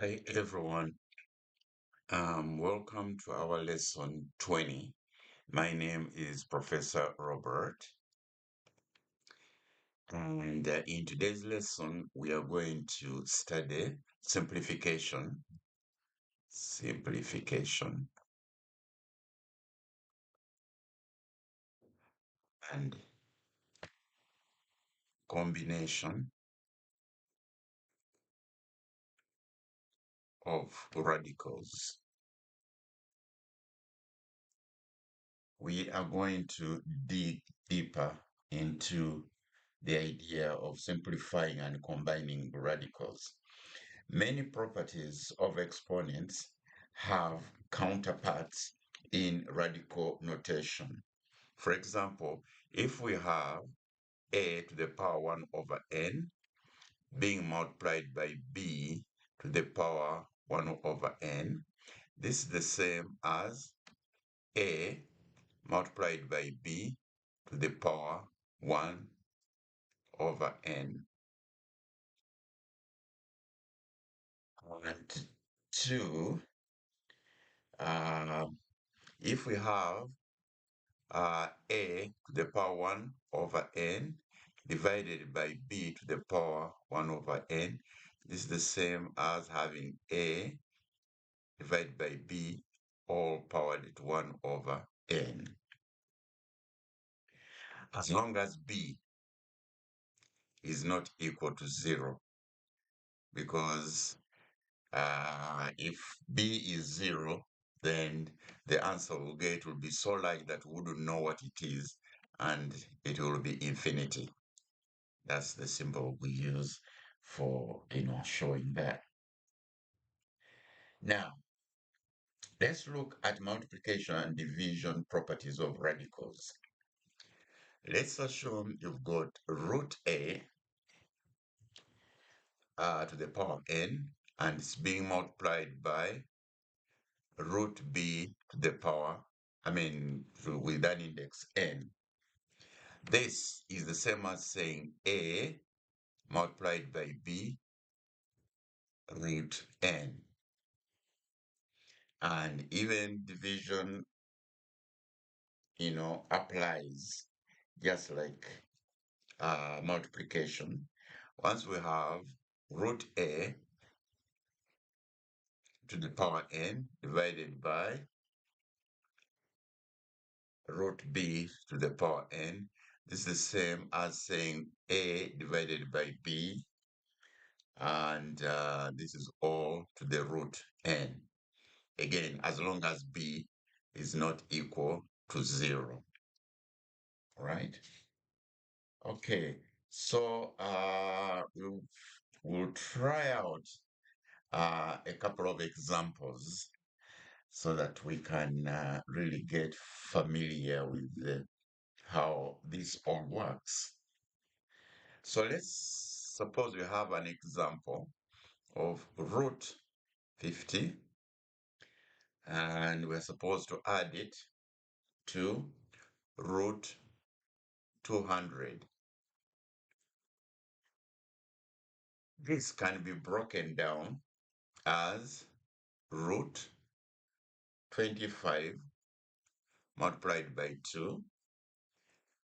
Hi everyone, welcome to our lesson 20. My name is Professor Robert, and in today's lesson, we are going to study simplification, and combination of radicals. We are going to dig deeper into the idea of simplifying and combining radicals. Many properties of exponents have counterparts in radical notation. For example, if we have a to the power 1 over n being multiplied by b to the power 1 over n, this is the same as a multiplied by b to the power 1 over n. And two, uh, if we have a to the power 1 over n divided by b to the power 1 over n. This is the same as having a divided by b all powered to 1 over n. As long as b is not equal to 0, because if b is 0, then the answer we'll get will be so large that we wouldn't know what it is, and it will be infinity. That's the symbol we use for, showing that. Now, let's look at multiplication and division properties of radicals. Let's assume you've got root a to the power n, and it's being multiplied by root b to the power, with an index n. This is the same as saying a multiplied by b root n. And even division, applies just like multiplication. Once we have root a to the power n divided by root b to the power n, this is the same as saying a divided by b, and this is all to the root n. Again, as long as b is not equal to 0, right? Okay, so we'll try out a couple of examples so that we can really get familiar with how this all works. So let's suppose we have an example of root 50, and we're supposed to add it to root 200. This can be broken down as root 25 multiplied by 2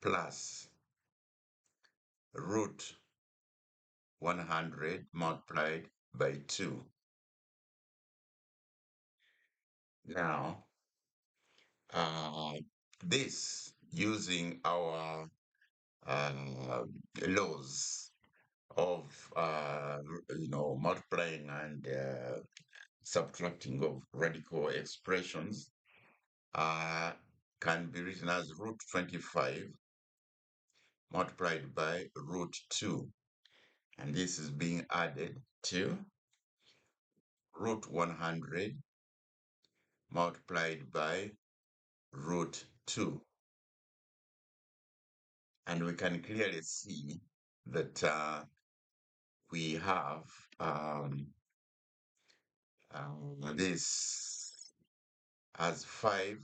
plus root 100 multiplied by 2. Now, uh, this using our laws of multiplying and subtracting of radical expressions can be written as root 25 multiplied by root 2, and this is being added to root 100 multiplied by root 2. And we can clearly see that we have this as 5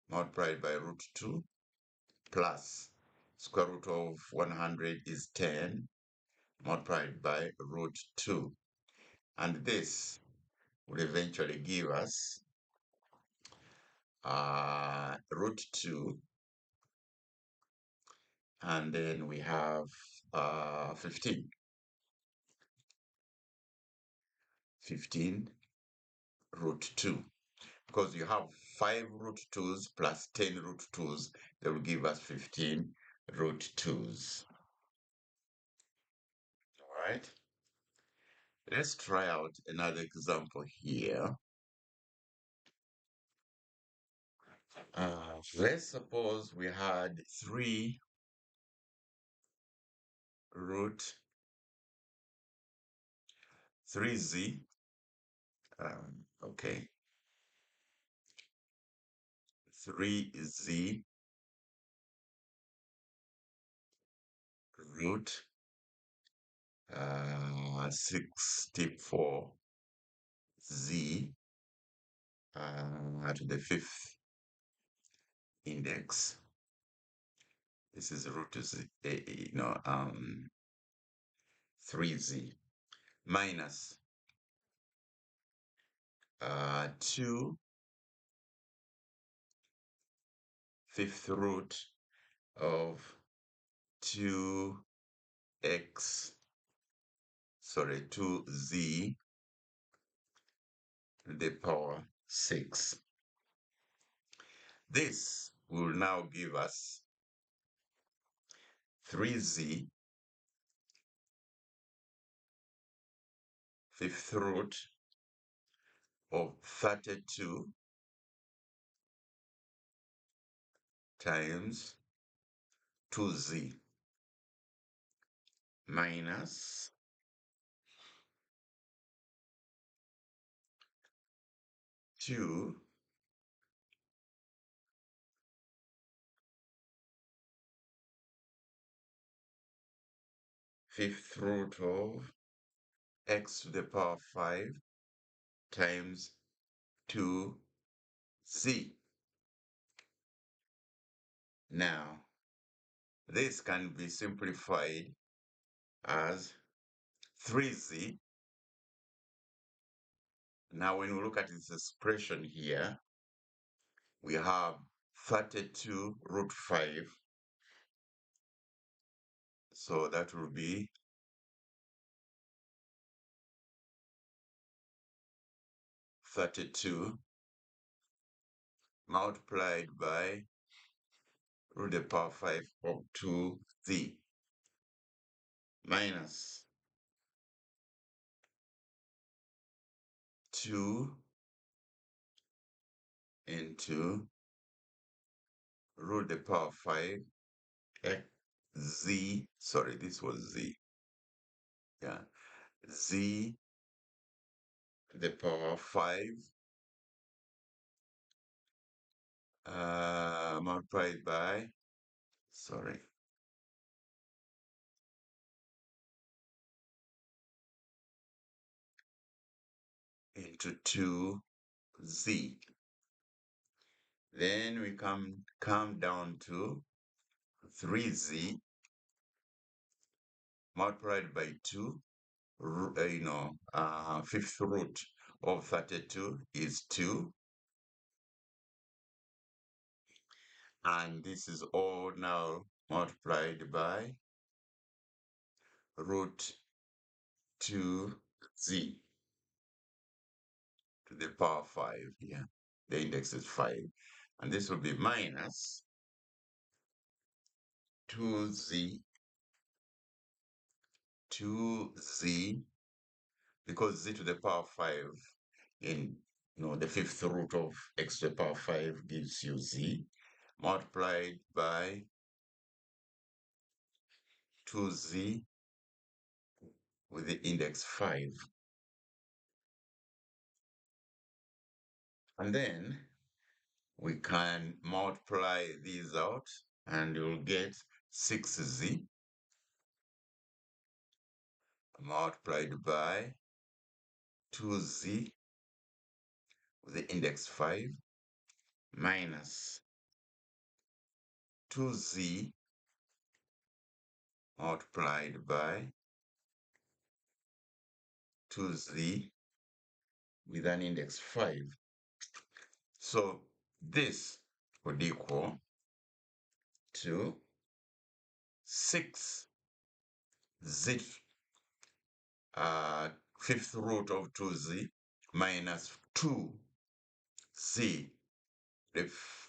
multiplied by root 2 plus square root of 100 is 10 multiplied by root 2. And this will eventually give us root 2, and then we have 15. 15 root 2. Because you have 5 root 2's plus 10 root 2's, that will give us 15 root 2's. All right. Let's try out another example here. Let's suppose we had 3 root 3z. Okay. 3z root 64z to the 5th index. This is root z, 3z minus 2 fifth root of 2z to the power 6. This will now give us 3z fifth root of 32 times 2z minus 2 fifth root of x to the power 5 times 2z. Now, this can be simplified as 3z. Now, when we look at this expression here, we have 32 root 5. So that will be 32 multiplied by root the power 5 of 2z minus 2 into root the power 5 z, sorry, this was z, yeah, z to the power 5 multiplied by, sorry, into 2z. Then we come down to 3z multiplied by 2, fifth root of 32 is 2. And this is all now multiplied by root 2z to the power 5 here. The index is 5. And this will be minus 2z, because z to the power 5 in the fifth root of x to the power 5 gives you z, multiplied by 2z with the index 5. And then we can multiply these out and you'll get 6z multiplied by 2z with the index 5 minus 2z multiplied by 2z with an index 5. So this would equal to 6z, fifth root of 2z minus 2z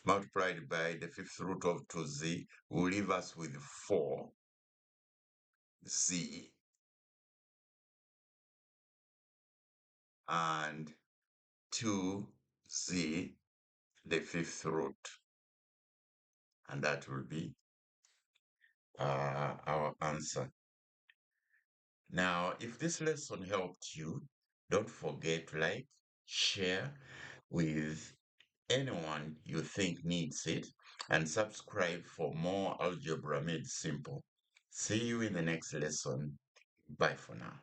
multiplied by the fifth root of 2z will leave us with 4z and 2z, the fifth root. And that will be our answer. Now, if this lesson helped you, don't forget to like, share with anyone you think needs it, and subscribe for more algebra made simple. See you in the next lesson. Bye for now.